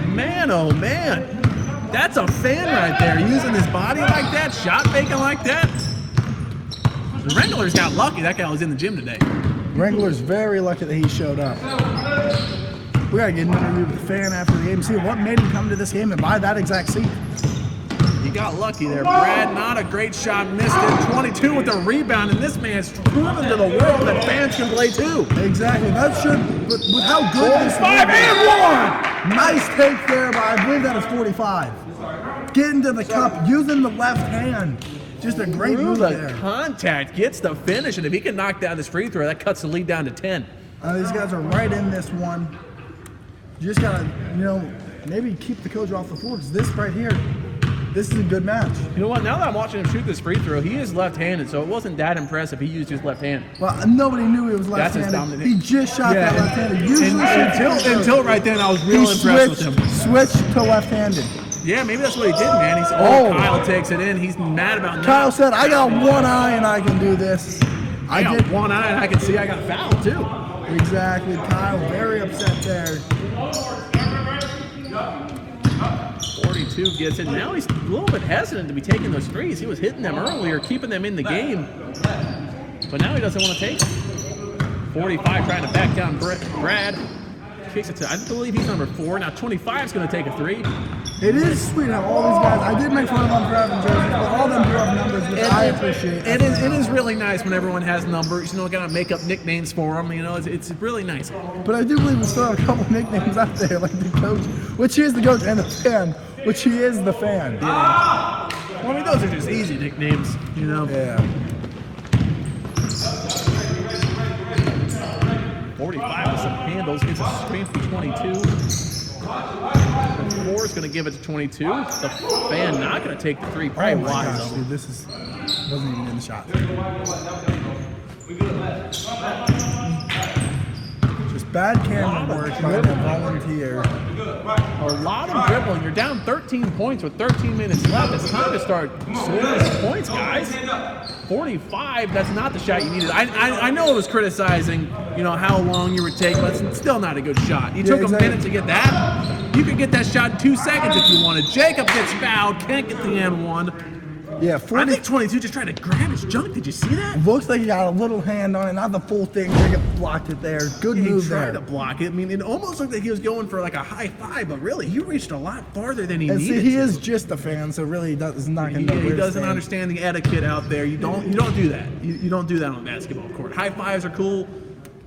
Man, oh man. That's a fan right there, using his body like that, shot faking like that. The Wranglers got lucky. That guy was in the gym today. Wrangler's very lucky that he showed up. We gotta get an interview with the fan after the game, see what made him come to this game and buy that exact seat. He got lucky there. Brad, not a great shot, missed it. 22 with the rebound, and this man's proven to the world that fans can play too. Exactly. That should, with how good this 5 and 1. Nice take there, but I believe that is 45. Getting to the cup, using the left hand. Just a great Through move the there. contact, gets the finish, and if he can knock down this free throw, that cuts the lead down to 10. These guys are right in this one. You just gotta, maybe keep the coach off the floor, because this right here, this is a good match. You know what? Now that I'm watching him shoot this free throw, he is left-handed, so it wasn't that impressive. He used his left hand. Well, nobody knew he was That's his left-handed. dominant. He just shot that left-handed. Usually Until right then, I was real impressed with him. Switched to left-handed. Yeah, maybe that's what he did, man. Kyle takes it in. He's mad about that. Kyle said, I got one eye and I can do this. I got one eye and I can see I got fouled too. Exactly. Kyle very upset there. 42 gets it. Now he's a little bit hesitant to be taking those threes. He was hitting them earlier, keeping them in the game. But now he doesn't want to take them. 45 trying to back down Brad. Kicks it to, I believe he's number 4. Now 25 is going to take a 3. It is sweet how all these guys, I did make fun of them for having jerseys, but all of them do have numbers, which I appreciate. It is really nice when everyone has numbers. Gotta make up nicknames for them. It's really nice. But I do believe we still have a couple nicknames out there, like the coach, which he is the coach, and the fan, which he is the fan. Yeah. Well, I mean, those are just easy nicknames, Yeah. 45 with some handles, gets a screen for 22. The 4 is going to give it to 22. The fan not going to take the 3. Probably Oh my wise gosh, of him. dude, this wasn't even in the shot. Just Bad camera work by the volunteer. A lot of dribbling. You're down 13 points with 13 minutes left. It's time to start scoring some points, guys. 45, that's not the shot you needed. I know it was criticizing, how long you were taking, but it's still not a good shot. You took a minute to get that. You could get that shot in 2 seconds if you wanted. Jacob gets fouled, can't get the and one. Yeah, I think 22 just tried to grab his junk. Did you see that? Looks like he got a little hand on it, not the full thing. Jacob blocked it there. Good move he tried there. to block it. I mean, it almost looked like he was going for like a high five, but really, he reached a lot farther than he And needed see, he to. is just a fan, so really he's not going to know He where to doesn't stand. understand the etiquette out there. You don't do that. You don't do that on a basketball court. High fives are cool.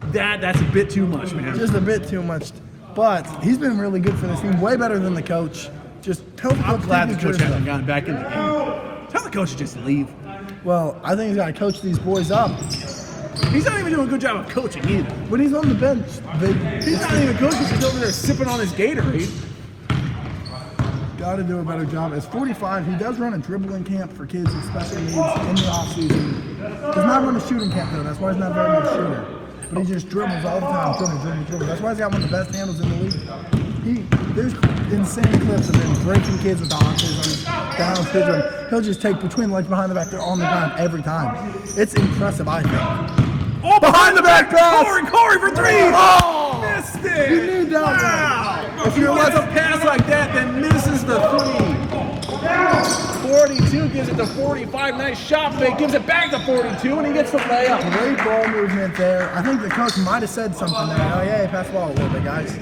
That's a bit too much, man. Just a bit too much. But he's been really good for this team. Way better than the coach. Just tell the I'm coach glad to the do coach his hasn't stuff. gotten back in the game. Tell the coach to just leave. Well, I think he's got to coach these boys up. He's not even doing a good job of coaching either. When he's on the bench, He's not even coaching. He's over there sipping on his Gatorade. got to do a better job. At 45, he does run a dribbling camp for kids with special needs in the offseason. Does not run a shooting camp, though. That's why he's not a very good shooter. But he just dribbles all the time. Dribbles. That's why he's got one of the best handles in the league. There's insane clips of him breaking kids with autism, down syndrome. He'll just take between the legs behind the back. They're on the ground every time. It's impressive, I think. Oh, behind the back pass! Corey for three! Oh! Missed it! You need that one. Wow! If you let a pass like that, then misses the three. 42 gives it to 45. Nice shot fake. Gives it back to 42, and he gets the layup. Great ball movement there. I think the coach might have said something there. Oh, yeah, pass the ball a little bit, guys.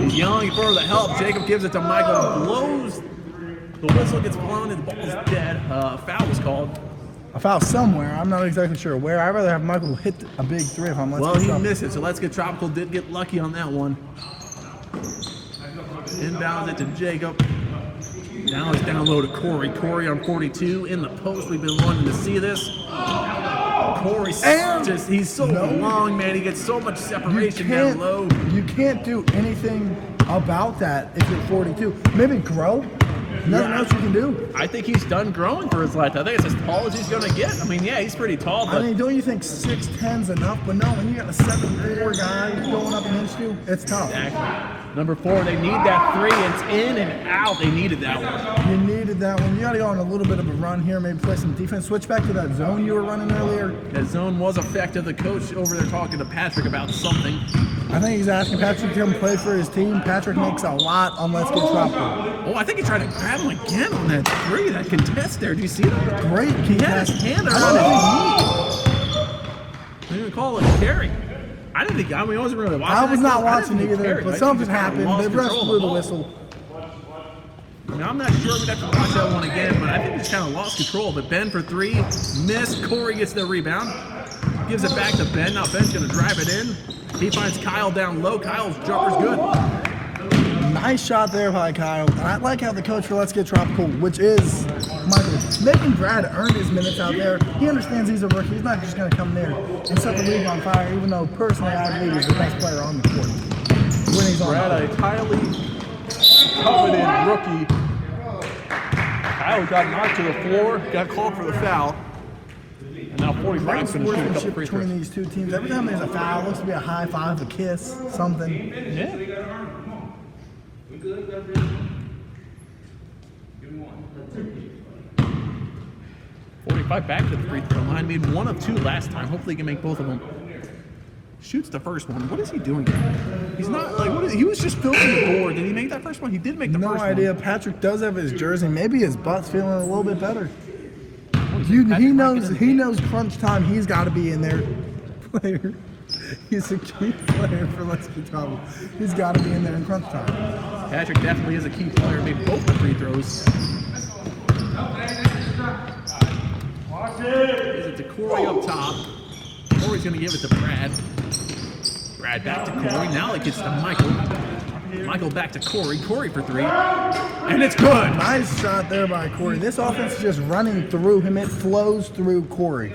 He's yelling for the help. Jacob gives it to Michael. Blows. The whistle gets blown, and the ball's dead. Foul was called. A foul somewhere. I'm not exactly sure where. I'd rather have Michael hit a big three if I'm Let's Well, Get he Tropical. missed it, so Let's Get Tropical did get lucky on that one. Inbounds it to Jacob. Now it's down low to Corey. Corey on 42 in the post. We've been wanting to see this. Corey, he's so long, man. He gets so much separation down low. You can't do anything about that if you're 42. Maybe grow. Nothing else you can do. I think he's done growing for his life. I think it's as tall as he's going to get. I mean, yeah, he's pretty tall, but I mean, don't you think 6'10's enough? But no, when you got a 7'4" guy going up against you, it's tough. exactly. Number 4, they need that three. It's in and out. They needed that one. You needed that one. You got to go on a little bit of a run here, maybe play some defense. Switch back to that zone you were running earlier. That zone was effective. The coach over there talking to Patrick about something. I think he's asking Patrick to come play for his team. Patrick makes a lot on Let's Get Tropical. Oh, I think he tried to grab him again on that three, that contest there. Do you see that? Great He had his hand on his knee. They didn't call it a carry. I wasn't really watching. I was that not close. I watching didn't think either, carried. I but think something he just kinda happened. lost The ref control of blew the ball. whistle. I mean, I'm not sure we'd have to watch that one again, but I think he just kind of lost control. But Ben for three, missed. Corey gets the rebound, gives it back to Ben. Now Ben's going to drive it in. He finds Kyle down low. Kyle's jumper's good. Nice shot there by Kyle. And I like how the coach for Let's Get Tropical, which is Michael, making Brad earn his minutes out there. He understands he's a rookie. He's not just going to come there and set the league on fire, even though personally I believe he's the best player on the court when he's on Brad, the court. a highly coveted rookie. Kyle got knocked to the floor, got called for the foul. And now 45 Great is going to shoot a couple sportsmanship free between throws. these two teams. Every time there's a foul, it looks to be a high five, a kiss, something. Yeah. 45 back to the free throw line. Made one of two last time. Hopefully he can make both of them. Shoots the first one. What is he doing? He's not like he was just filling the board. Did he make that first one? He did make the No first idea. one. Patrick does have his jersey. Maybe his butt's feeling a little bit better. He He knows crunch time. He's got to be in there. Player. He's a key player for Let's Get Tropical. He's got to be in there in crunch time. Patrick definitely is a key player. Made both the free throws. Gives it to Corey up top. Corey's going to give it to Brad. Brad back to Corey. Now it gets to Michael. Michael back to Corey. Corey for three. And it's good. Nice shot there by Corey. This offense is just running through him. It flows through Corey.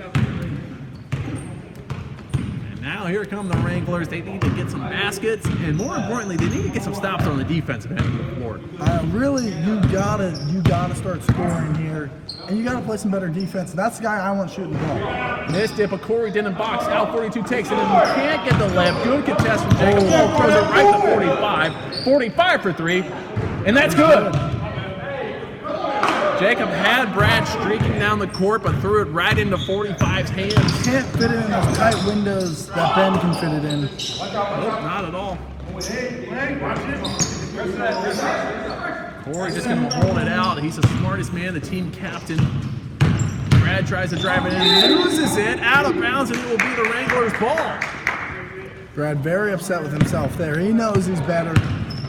And now now here come the Wranglers. They need to get some baskets, and more importantly, they need to get some stops on the defensive end of the floor. Really, you gotta start scoring here, and you gotta play some better defense. That's the guy I want shooting the ball. Missed it, but Corey didn't box out. 42 takes it, and he can't get the layup. Good contest from Jacob. Throws it right to 45. 45 for 3, and that's good. Jacob had Brad streaking down the court, but threw it right into 45's hands. Can't fit it in those tight windows that Ben can fit it in. Nope, not at all. Corey just going to hold it out. He's the smartest man, the team captain. Brad tries to drive it in, loses it, out of bounds, and it will be the Wranglers' ball. Brad very upset with himself there. He knows he's better.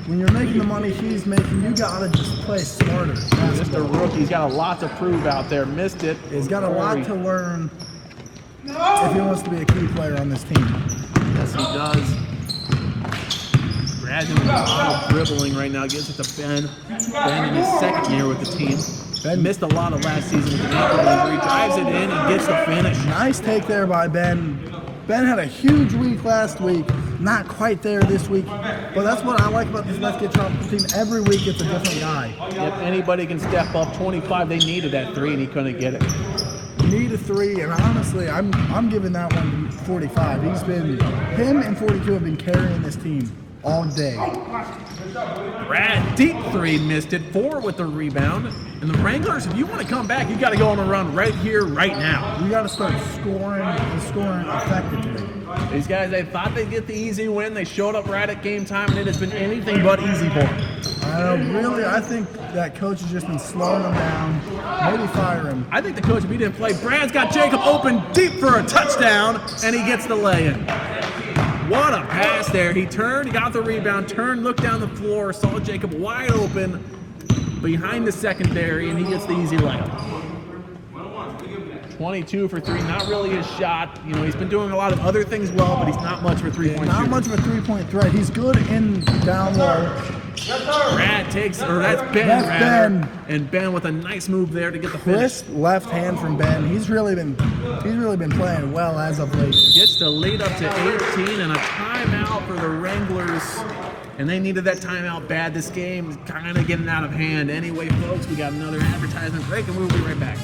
When you're making the money he's making, you gotta just play smarter. Mr. Rookie's got a lot to prove out there. Missed it. He's got a lot to learn if he wants to be a key player on this team. Yes, he does. Brad doing a lot of dribbling right now. Gives it to Ben. Ben in his second year with the team. Ben missed a lot of last season with an ankle injury. Drives it in and gets the finish. Nice take there by Ben. Ben had a huge week last week. Not quite there this week. But that's what I like about this Let's Get Tropical team. Every week it's a different guy. If anybody can step up 25, they needed that 3 and he couldn't get it. Need a 3, and honestly, I'm giving that one to 45. Him and 42 have been carrying this team all day. Brad, deep 3, missed it. 4 with the rebound. And the Wranglers, if you want to come back, you got to go on a run right here, right now. You got to start scoring and scoring effectively. These guys, they thought they'd get the easy win. They showed up right at game time, and it has been anything but easy for them. Really, I think that coach has just been slowing them down. Maybe fire him. I think the coach, if he didn't play, Brad's got Jacob open deep for a touchdown, and he gets the lay-in. What a pass there. He turned, got the rebound, turned, looked down the floor, saw Jacob wide open behind the secondary, and he gets the easy layup. 22 for 3, not really his shot. You know, he's been doing a lot of other things well, but he's not much for three-point Not shooting. much of a three-point threat. He's good in down low. Brad takes, or that's Ben, That's rather. Ben. And Ben with a nice move there to get the finish. Crisp left hand from Ben. He's really been playing well as of late. Gets the lead up to 18 and a timeout for the Wranglers. And they needed that timeout bad. This game is kind of getting out of hand. Anyway, folks, we got another advertisement break and we'll be right back.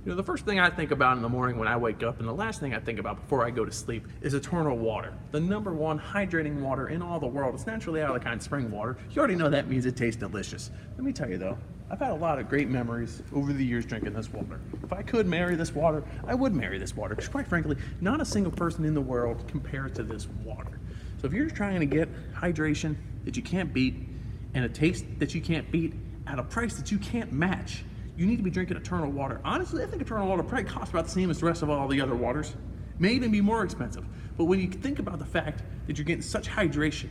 You know, the first thing I think about in the morning when I wake up and the last thing I think about before I go to sleep is eternal water. The #1 hydrating water in all the world. It's naturally out of the kind spring water. You already know that means it tastes delicious. Let me tell you though, I've had a lot of great memories over the years drinking this water. If I could marry this water, I would marry this water because quite frankly, not a single person in the world compares to this water. So if you're trying to get hydration that you can't beat and a taste that you can't beat at a price that you can't match, you need to be drinking Eternal Water. Honestly, I think Eternal Water probably costs about the same as the rest of all the other waters. May even be more expensive. But when you think about the fact that you're getting such hydration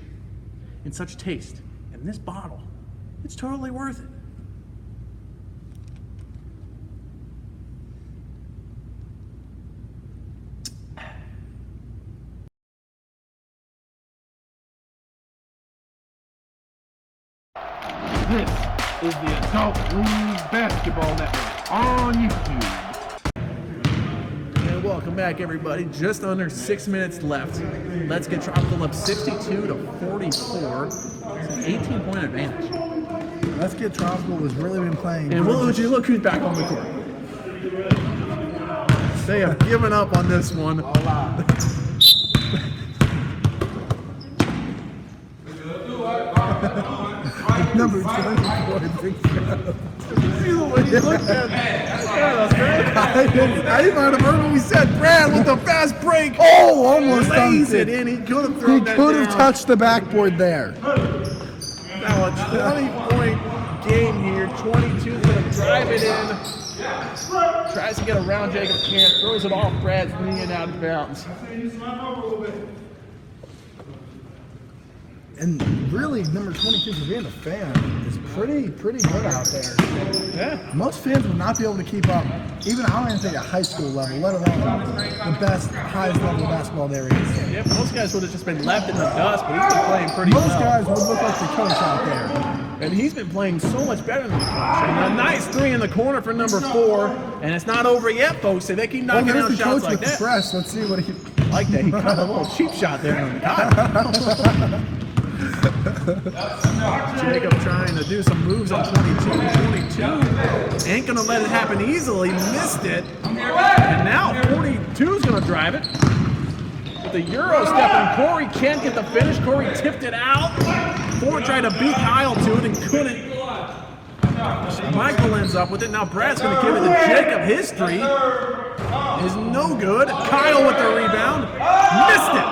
and such taste in this bottle, it's totally worth it. This is the Adult Blues Basketball Network on YouTube. And welcome back, everybody. Just under 6 minutes left. Let's Get Tropical up 62 to 44. It's an 18-point advantage. Let's Get Tropical has really been playing. And look who's back on the court. They have given up on this one. Number 24, Big Crowd. See the way he looked at I didn't might have heard what we said. Brad with the fast break. Oh, almost Lays dunked it it. in. He could have He thrown that could have down. touched the backboard there. Now a 20-point game here. 22's gonna drive it in. Tries to get around Jacob, can't. Throws it off Brad's knee and out of bounds. And really, number 22 for being a fan is pretty good out there. Yeah. Most fans would not be able to keep up, even I don't even think at high school level, let alone the best, highest level of basketball there is. Yeah, most guys would have just been left in the dust, but he's been playing pretty well. Most guys would look like the coach out there. And he's been playing so much better than the coach. And a nice three in the corner for number 4. And it's not over yet, folks. So they keep knocking out the shots coach like with that. the press. Let's see what he... Like that. He caught a little cheap shot there on the Jacob trying to do some moves on 22. 22 ain't going to let it happen easily. Missed it. And now 42's going to drive it. With the Euro step, and Corey can't get the finish. Corey tipped it out. Ford tried to beat Kyle to it and couldn't. Michael ends up with it. Now Brad's going to give it to Jacob. His three is no good. Kyle with the rebound. Missed it.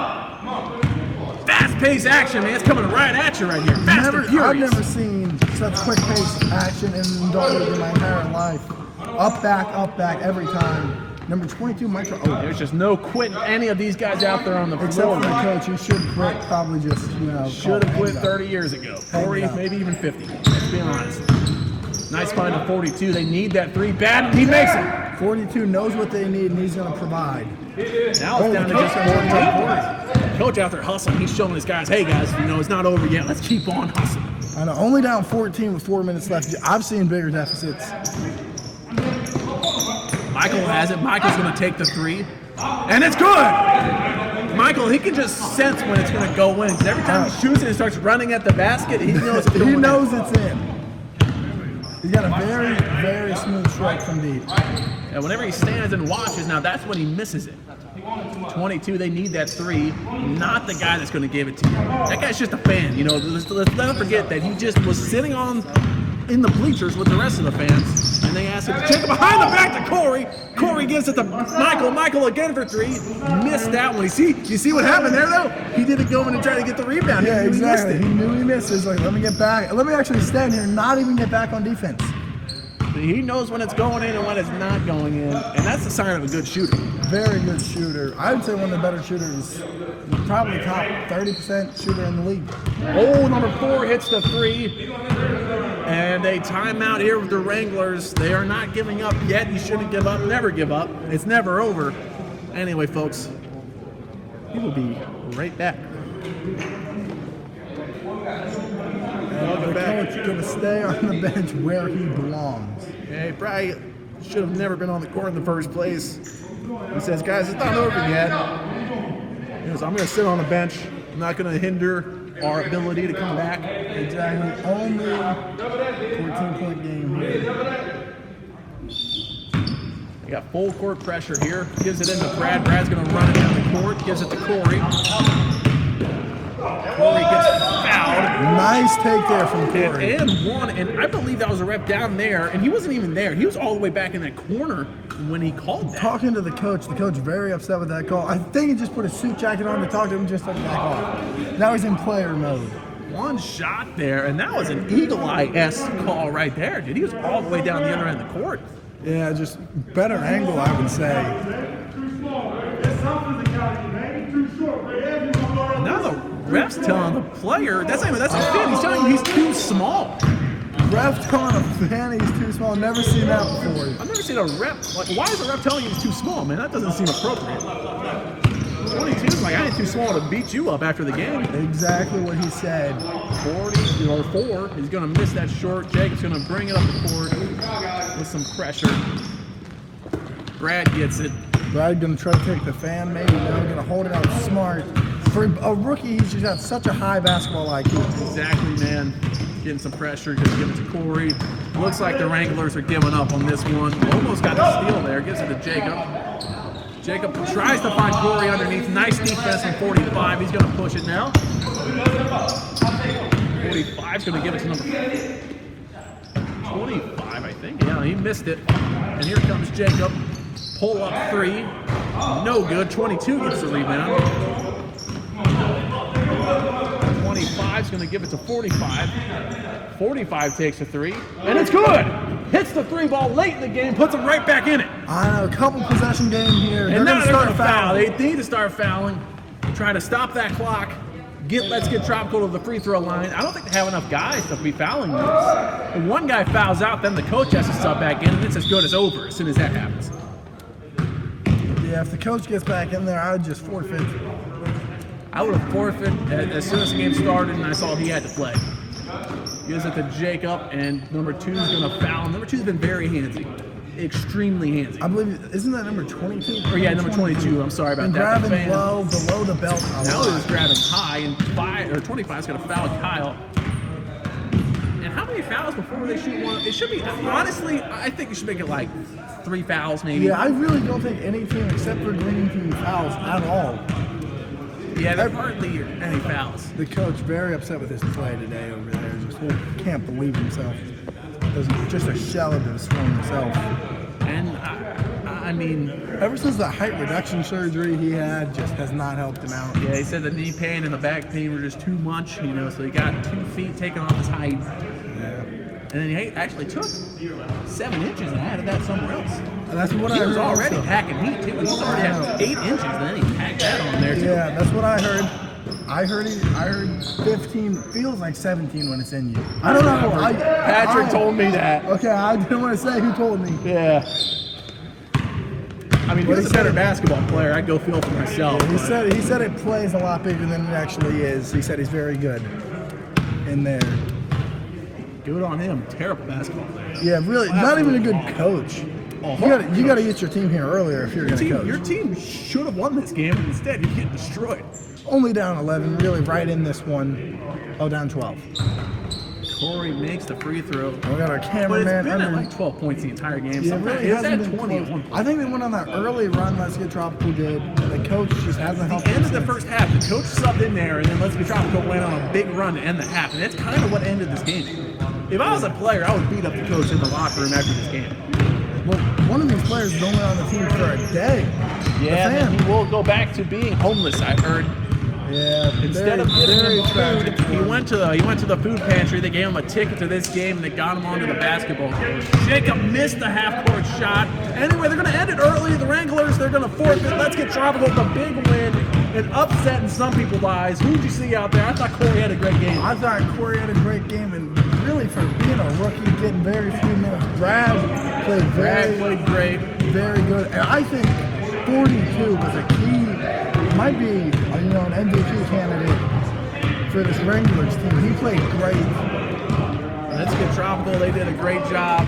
Fast-paced action, man. It's coming right at you right here. Fast and furious. I've never seen such quick-paced action in adult league in my entire life. Up, back, every time. Number 22, Michael. Oh, there's just no quitting any of these guys out there on the floor. Except for the coach, he should quit. Probably just, should have quit 30 years ago. 40, maybe even 50. Let's be honest. Nice find of 42. They need that three bad, and he makes it. 42 knows what they need, and he's going to provide. Now it's down to just 14. Coach out there hustling. He's showing his guys, hey guys, it's not over yet. Let's keep on hustling. I know. Only down 14 with 4 minutes left. I've seen bigger deficits. Michael has it. Michael's going to take the three, and it's good. Michael, he can just sense when it's going to go in. Because every time he shoots it and starts running at the basket, he knows it's going in. He knows it's in. He's got a very, very smooth strike from deep. And whenever he stands and watches, now that's when he misses it. 22, they need that three, not the guy that's going to give it to you. That guy's just a fan. Let's not forget that he just was sitting in the bleachers with the rest of the fans, and they asked him to take it behind the back to Corey. Corey gives it to Michael. Michael again for three. Missed that one. You see what happened there, though? He didn't go in and try to get the rebound. Yeah, exactly. He knew he missed. He's like, let me get back. Let me actually stand here and not even get back on defense. He knows when it's going in and when it's not going in, and that's the sign of a good shooter. Very good shooter. I would say one of the better shooters, probably top 30% shooter in the league. Oh, number 4 hits the three. And a timeout here with the Wranglers. They are not giving up yet. You shouldn't give up. Never give up. It's never over. Anyway, folks, we will be right back. The coach is going to stay on the bench where he belongs. Hey, probably should have never been on the court in the first place. He says, guys, it's not over yet. He goes, I'm going to sit on the bench. I'm not going to hinder our ability to come back. Exactly. Only 14-point game here. They got full court pressure here. Gives it into Brad. Brad's going to run it down the court. Gives it to Corey. Corey gets fouled. Nice take there from Corey. And one, and I believe that was a rep down there, and he wasn't even there. He was all the way back in that corner when he called that. Talking to the coach very upset with that call. I think he just put a suit jacket on to talk to him, just took back off. Now he's in player mode. One shot there, and that was an Eagle Eye-esque call right there, dude. He was all the way down the other end of the court. Yeah, just better angle, I would say. Now the ref's telling the player, that's a fan, he's telling him he's too small. Ref's calling a fan he's too small. Never seen that before. I've never seen a ref, why is a ref telling you he's too small, man? That doesn't seem appropriate. 22 is like, I ain't too small to beat you up after the game. Exactly what he said. 4, He's going to miss that short. Jacob's going to bring it up the court with some pressure. Brad gets it. Brad going to try to take the fan, maybe. Now going to hold it out smart. For a rookie, he's just got such a high basketball IQ. Exactly, man. Getting some pressure. Going to give it to Corey. Looks like the Wranglers are giving up on this one. Almost got the steal there. Gives it to Jacob. Jacob tries to find Corey underneath. Nice defense from 45. He's going to push it now. 45's going to give it to number 25, I think. Yeah, he missed it. And here comes Jacob. Pull up three. No good. 22 gets the rebound. 25's going to give it to 45. 45 takes a three. And it's good. Hits the three ball late in the game. Puts him right back in it. I know. A couple possession game here. And now they're going to foul. They need to start fouling. Trying to stop that clock. Let's Get Tropical to the free throw line. I don't think they have enough guys to be fouling this. If one guy fouls out, then the coach has to sub back in, and it's as good as over as soon as that happens. Yeah, if the coach gets back in there, I would just forfeit. I would have forfeited as soon as the game started and I saw he had to play. Gives it to Jacob, and number 2 is going to foul. Number 2's been very handsy. Extremely handsy. I believe, isn't that number 22? Or yeah, number 22. I'm sorry about that. Grabbing low, below the belt. Now he's grabbing high, and 25 is going to foul Kyle. And how many fouls before they shoot one? It should be, honestly, I think you should make it like 3 fouls maybe. Yeah, I really don't think any team except for Green Team fouls at all. Yeah, there hardly any fouls. The coach very upset with his play today over there. Just can't believe himself. Just a shell of his former himself. And I mean, ever since the height reduction surgery he had, just has not helped him out. Yeah, he said the knee pain and the back pain were just too much, you know, so he got 2 feet taken off his height. Yeah. And then he actually took 7 inches and added that somewhere else. And that's what He was heard already also. packing heat, too. He's already had 8 inches, and then he packed that on there, too. Yeah, that's what I heard. I heard 15, feels like 17 when it's in you. I don't know. Patrick told me that. Okay, I didn't want to say who told me. Yeah. I mean, he's a better basketball player. I'd go feel for myself. Yeah, he said it plays a lot bigger than it actually is. He said he's very good in there. Good on him. Terrible basketball player. Yeah, really, not even a good coach. You got to get your team here earlier if you're going to coach. Your team should have won this game, and instead you're getting destroyed. Only down 11, really right in this one. Oh, down 12. Corey makes the free throw. We got our But cameraman it's been under. at like 12 points the entire game. Yeah, it really It's hasn't at been 20 at close. one point. I think they went on that early run, Let's Get Tropical did, and the coach just hasn't helped. The end of the them first half, the coach subbed in there, and then Let's Get Tropical went on a big run to end the half, and that's kind of what ended this game. If I was a player, I would beat up the coach in the locker room after this game. Well, one of these players is only on the team for a day. Yeah, The and fan. he will go back to being homeless, I heard. Yeah, Instead of getting him food, he went to the food pantry. They gave him a ticket to this game, and they got him onto the basketball court. Jacob missed the half-court shot. Anyway, they're going to end it early. The Wranglers, they're going to forfeit. Let's Get Tropical with a big win. An upset in some people's eyes. Who'd you see out there? I thought Corey had a great game. I thought Corey had a great game, and really for being a rookie, getting very few minutes. Brad played Played great. very good. And I think 42 was a key. Might be an MVP candidate for this Wranglers team. He played great. Let's Get Tropical. They did a great job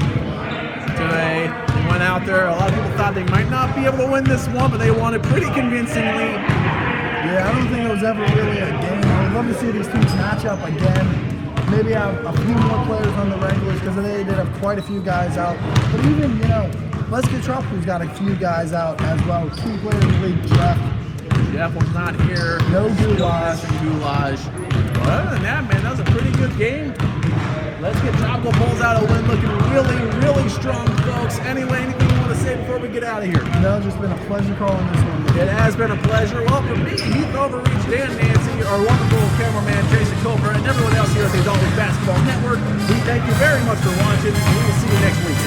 today. They went out there. A lot of people thought they might not be able to win this one, but they won it pretty convincingly. Yeah, I don't think it was ever really a game. I would love to see these teams match up again. Maybe have a few more players on the Wranglers because they did have quite a few guys out. But even, Let's Get Tropical's got a few guys out as well. Key player in the league, Jeff. Jeff was not here. No goulash. But other than that, man, that was a pretty good game. Let's Get Tropical pulls out a win, looking really, really strong, folks. Anyway, anything you want to say before we get out of here? No, just been a pleasure calling this one. It has been a pleasure. Well, for me, Heath Overreach, Dan Nancy, our wonderful cameraman, Jason Cover, and everyone else here at the Adult League Basketball Network, we thank you very much for watching, and we will see you next week.